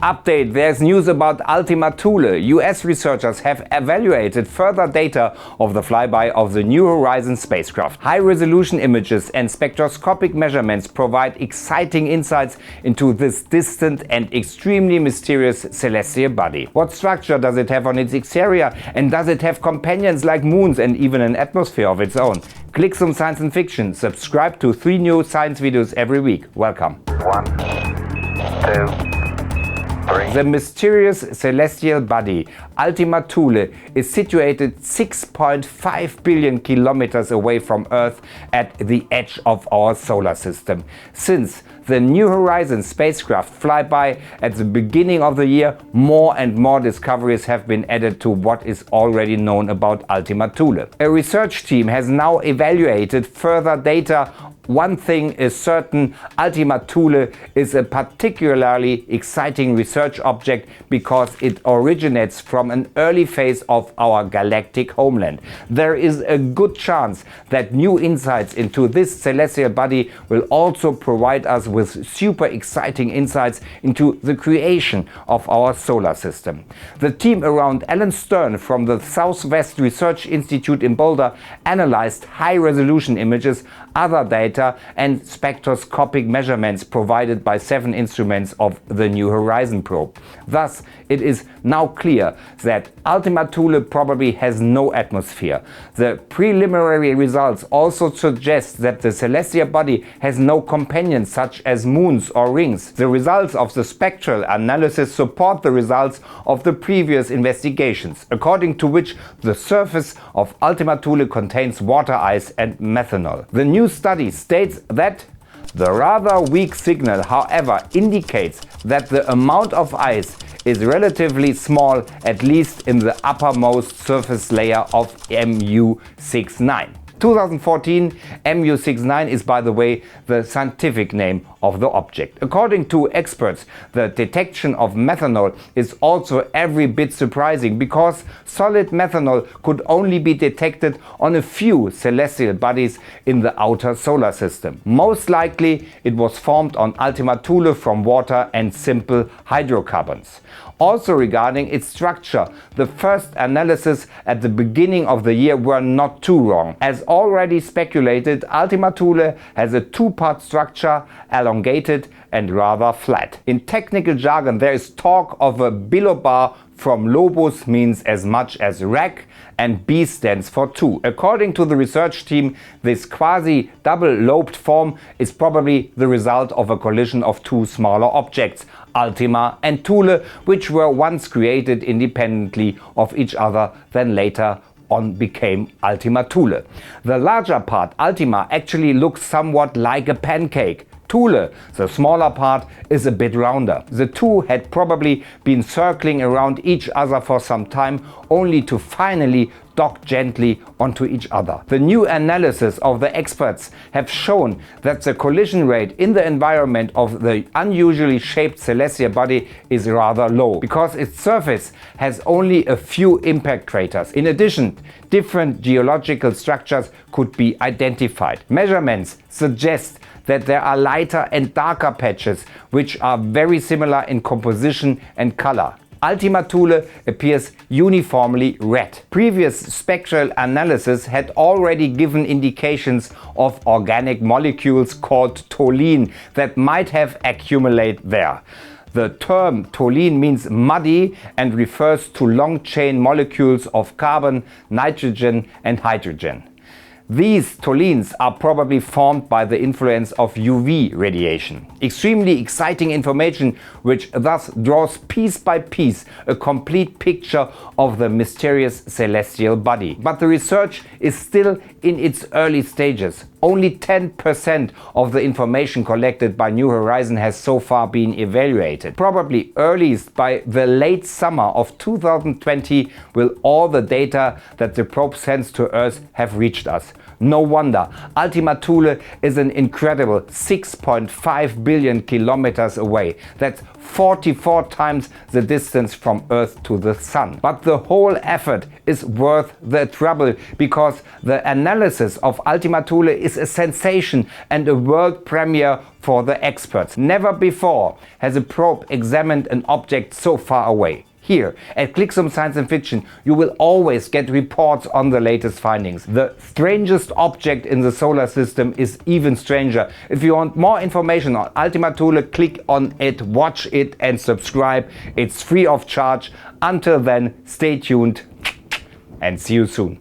Update, there's news about Ultima Thule. US researchers have evaluated further data of the flyby of the New Horizons spacecraft. High-resolution images and spectroscopic measurements provide exciting insights into this distant and extremely mysterious celestial body. What structure does it have on its exterior, and does it have companions like moons and even an atmosphere of its own? Clixoom Science Fiction. Subscribe to 3 new science videos every week. Welcome. 1, 2, 3. The mysterious celestial body, Ultima Thule, is situated 6.5 billion kilometers away from Earth at the edge of our solar system. Since the New Horizons spacecraft flyby at the beginning of the year, more and more discoveries have been added to what is already known about Ultima Thule. A research team has now evaluated further data. One thing is certain, Ultima Thule is a particularly exciting research object because it originates from an early phase of our galactic homeland. There is a good chance that new insights into this celestial body will also provide us with super exciting insights into the creation of our solar system. The team around Alan Stern from the Southwest Research Institute in Boulder analyzed high-resolution images, other data and spectroscopic measurements provided by 7 instruments of the New Horizons probe. Thus, it is now clear that Ultima Thule probably has no atmosphere. The preliminary results also suggest that the celestial body has no companions such as moons or rings. The results of the spectral analysis support the results of the previous investigations, according to which the surface of Ultima Thule contains water ice and methanol. The new study states that the rather weak signal, however, indicates that the amount of ice is relatively small, at least in the uppermost surface layer of Mu69. 2014 Mu69 is, by the way, the scientific name of the object. According to experts, the detection of methanol is also every bit surprising because solid methanol could only be detected on a few celestial bodies in the outer solar system. Most likely it was formed on Ultima Thule from water and simple hydrocarbons. Also regarding its structure, the first analysis at the beginning of the year were not too wrong. As already speculated, Ultima Thule has a 2-part structure, elongated and rather flat. In technical jargon, there is talk of a bilobar from lobus means as much as rack, and B stands for 2. According to the research team, this quasi-double-lobed form is probably the result of a collision of 2 smaller objects, Ultima and Thule, which were once created independently of each other, then later on became Ultima Thule. The larger part, Ultima, actually looks somewhat like a pancake. Thule, the smaller part, is a bit rounder. The two had probably been circling around each other for some time, only to finally dock gently onto each other. The new analysis of the experts have shown that the collision rate in the environment of the unusually shaped celestial body is rather low, because its surface has only a few impact craters. In addition, different geological structures could be identified. Measurements suggest that there are lighter and darker patches which are very similar in composition and color. Ultima Thule appears uniformly red. Previous spectral analysis had already given indications of organic molecules called toluene that might have accumulated there. The term toluene means muddy and refers to long-chain molecules of carbon, nitrogen and hydrogen. These toluenes are probably formed by the influence of UV radiation. Extremely exciting information, which thus draws piece by piece a complete picture of the mysterious celestial body. But the research is still in its early stages. Only 10% of the information collected by New Horizons has so far been evaluated. Probably earliest by the late summer of 2020 will all the data that the probe sends to Earth have reached us. No wonder. Ultima Thule is an incredible 6.5 billion kilometers away. That's 44 times the distance from Earth to the Sun. But the whole effort is worth the trouble, because the analysis of Ultima Thule is a sensation and a world premiere for the experts. Never before has a probe examined an object so far away. Here at Clixoom Science Fiction, you will always get reports on the latest findings. The strangest object in the solar system is even stranger. If you want more information on Ultima Thule, click on it, watch it and subscribe. It's free of charge. Until then, stay tuned and see you soon.